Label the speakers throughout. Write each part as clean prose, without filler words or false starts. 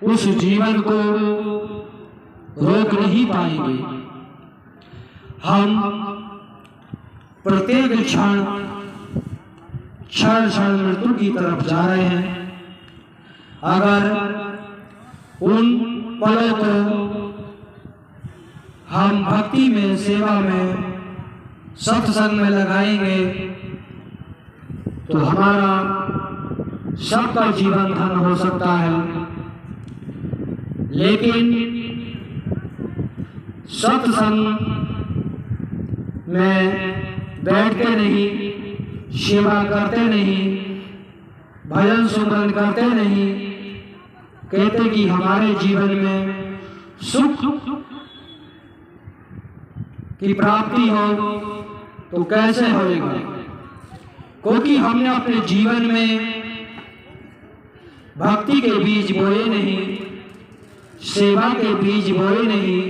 Speaker 1: उस जीवन को रोक नहीं पाएंगे। हम प्रत्येक क्षण क्षण मृत्यु की तरफ जा रहे हैं। अगर उन पलों को हम भक्ति में, सेवा में, सत्संग में लगाएंगे तो हमारा सबका जीवन धन हो सकता है। लेकिन सत्संग में बैठते नहीं, सेवा करते नहीं, भजन सुमरन करते नहीं, कहते कि हमारे जीवन में सुख की प्राप्ति हो तो कैसे होएगा? क्योंकि हमने अपने जीवन में भक्ति के बीज बोए नहीं, सेवा के बीज बोए नहीं,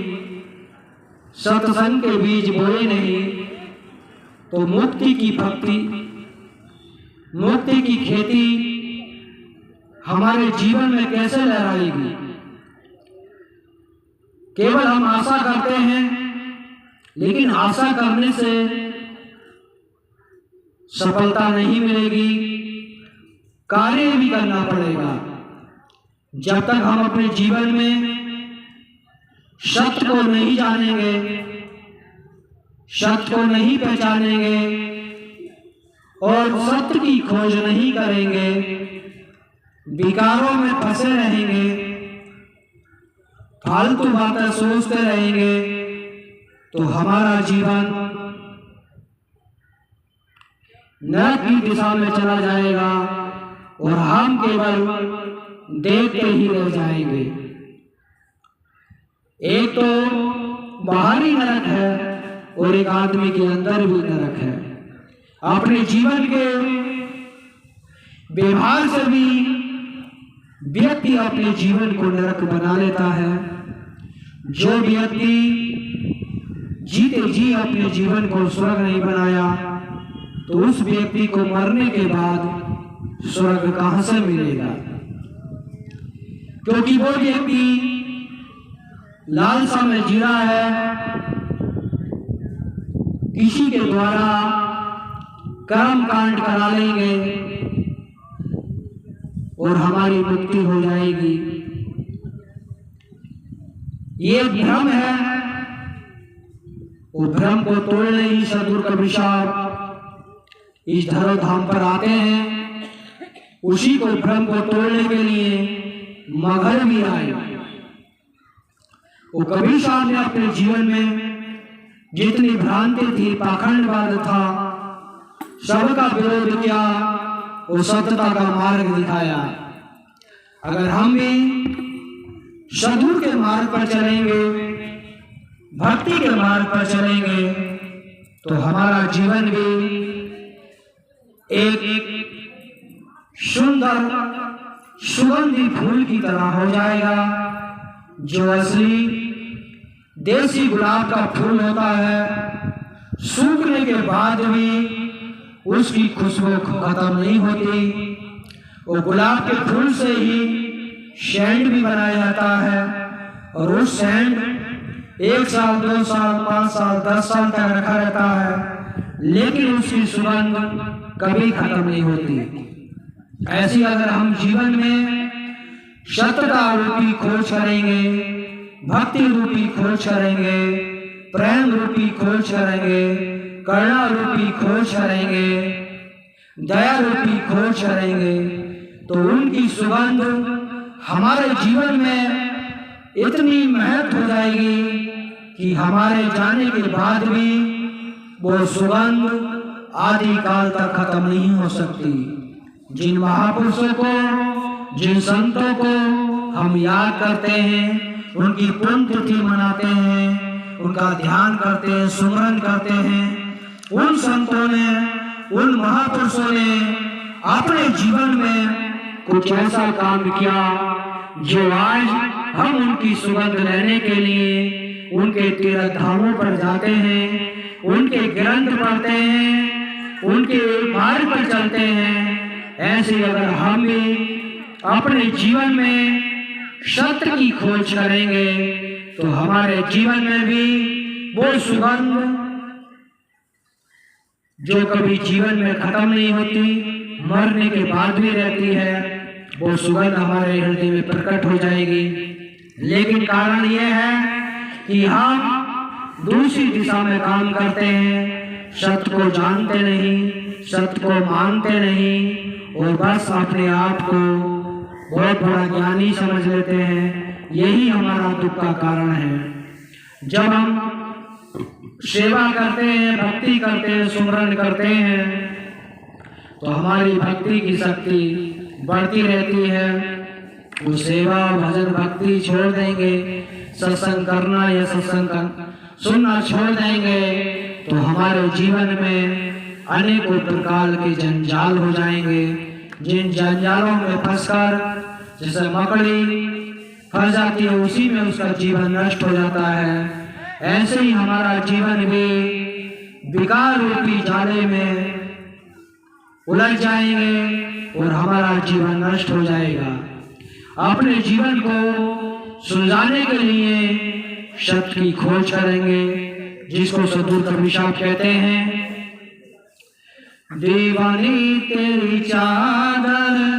Speaker 1: सत्संग के बीज बोए नहीं, तो मुक्ति की भक्ति, मुक्ति की खेती हमारे जीवन में कैसे लहराएगी? केवल हम आशा करते हैं, लेकिन आशा करने से सफलता नहीं मिलेगी, कार्य भी करना पड़ेगा। जब तक हम अपने जीवन में सत्य को नहीं जानेंगे, सत्य को नहीं पहचानेंगे और सत्य की खोज नहीं करेंगे, विकारों में फंसे रहेंगे, फालतू बातें सोचते रहेंगे, तो हमारा जीवन नरक की दिशा में चला जाएगा और हम केवल देखते ही रह जाएंगे। एक तो बाहरी नरक है और एक आदमी के अंदर भी नरक है। अपने जीवन के व्यवहार से भी व्यक्ति अपने जीवन को नरक बना लेता है। जो व्यक्ति जीते जी अपने जीवन को स्वर्ग नहीं बनाया, तो उस व्यक्ति को मरने के बाद स्वर्ग कहां से मिलेगा? क्योंकि वो व्यक्ति लालसा में जी रहा है, किसी के द्वारा कर्म कांड करा लेंगे और हमारी मुक्ति हो जाएगी। ये भ्रम है, वो भ्रम को तोड़ने ही सदगुरु कबीर साहब इस धरोधाम पर आते हैं। उसी को भ्रम को तोड़ने के लिए मगहर भी आए। वो कबीर साहब ने अपने जीवन में जितनी भ्रांति थी, पाखंडवाद था, सबका विरोध किया, वो सत्यता का मार्ग दिखाया। अगर हम भी सद्गुरु के मार्ग पर चलेंगे, भक्ति के मार्ग पर चलेंगे, तो हमारा जीवन भी एक सुंदर सुगंधी फूल की तरह हो जाएगा। जो असली देसी गुलाब का फूल होता है, सूखने के बाद भी उसकी खुशबू खत्म नहीं होती। वो गुलाब के फूल से ही सैंड भी बनाया जाता है और उस सैंड 1 साल, 2 साल, 5 साल, 10 साल तक रखा रहता है, लेकिन उसकी सुगंध कभी खत्म नहीं होती। ऐसी अगर हम जीवन में सत्यता रूपी खोज करेंगे, भक्ति रूपी खोज करेंगे, प्रेम रूपी खोज करेंगे, करुणा रूपी खोज करेंगे, दया रूपी खोज करेंगे, तो उनकी सुगंध हमारे जीवन में इतनी महत्व हो जाएगी कि हमारे जाने के बाद भी वो सुगंध आदि काल तक खत्म नहीं हो सकती। जिन महापुरुषों को, जिन संतों को हम याद करते हैं, उनकी पुण्यतिथि मनाते हैं, उनका ध्यान करते हैं, सुमरन करते हैं, उन संतों ने, उन महापुरुषों ने अपने जीवन में कुछ ऐसा काम किया जो आज हम उनकी सुगंध लेने के लिए उनके तीर्थ धामों पर जाते हैं, उनके ग्रंथ पढ़ते हैं, उनके मार्ग पर चलते हैं। ऐसे अगर हम भी अपने जीवन में सत्य की खोज करेंगे तो हमारे जीवन में भी वो सुगंध जो कभी जीवन में खत्म नहीं होती, मरने के बाद भी रहती है, वो सुगंध हमारे हृदय में प्रकट हो जाएगी। लेकिन कारण यह है कि हम दूसरी दिशा में काम करते हैं, सत्य को जानते नहीं, सत्य को मानते नहीं और बस अपने आप को बहुत बड़ा ज्ञानी समझ लेते हैं। यही हमारा दुख का कारण है। जब हम सेवा करते हैं, भक्ति करते हैं, सुमरन करते हैं तो हमारी भक्ति की शक्ति बढ़ती रहती है। वो सेवा भजन भक्ति छोड़ देंगे, सत्संग करना या सत्संग सुनना छोड़ देंगे तो हमारे जीवन में अनेकों प्रकार के जंजाल हो जाएंगे। जिन जंजालों में फंसकर जैसे मकड़ी फंस जाती है, उसी में उसका जीवन नष्ट हो जाता है। ऐसे ही हमारा जीवन भी विकार रूपी जाले में उलझ जाएंगे और हमारा जीवन नष्ट हो जाएगा। अपने जीवन को सुलझाने के लिए सत्य की खोज करेंगे, जिसको सद्गुरु कबीर साहब कहते हैं, दीवानी तेरी चादर